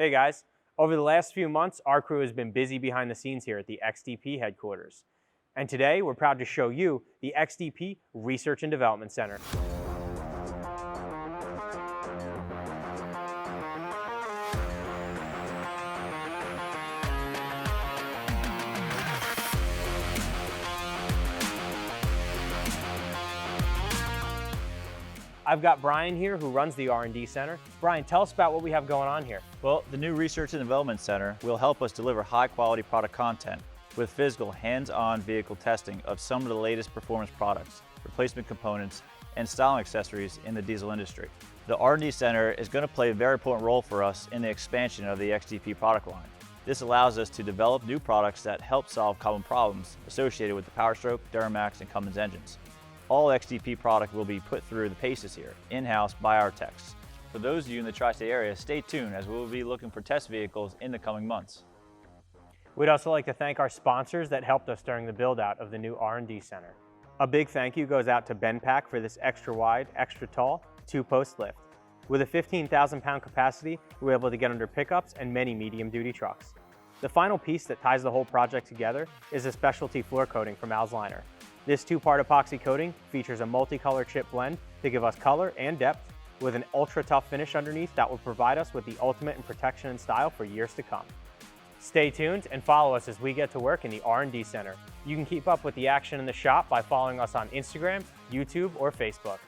Hey guys, over the last few months, our crew has been busy behind the scenes here at the XDP headquarters. And today, we're proud to show you the XDP Research and Development Center. I've got Brian here who runs the R&D Center. Brian, tell us about what we have going on here. Well, the new Research and Development Center will help us deliver high-quality product content with physical, hands-on vehicle testing of some of the latest performance products, replacement components, and styling accessories in the diesel industry. The R&D Center is going to play a very important role for us in the expansion of the XDP product line. This allows us to develop new products that help solve common problems associated with the Powerstroke, Duramax, and Cummins engines. All XDP product will be put through the paces here, in-house by our techs. For those of you in the tri-state area, stay tuned as we will be looking for test vehicles in the coming months. We'd also like to thank our sponsors that helped us during the build-out of the new R&D Center. A big thank you goes out to BenPack for this extra wide, extra tall, 2-post lift. With a 15,000-pound capacity, we're able to get under pickups and many medium-duty trucks. The final piece that ties the whole project together is a specialty floor coating from Alzliner. This 2-part epoxy coating features a multicolor chip blend to give us color and depth, with an ultra-tough finish underneath that will provide us with the ultimate in protection and style for years to come. Stay tuned and follow us as we get to work in the R&D Center. You can keep up with the action in the shop by following us on Instagram, YouTube, or Facebook.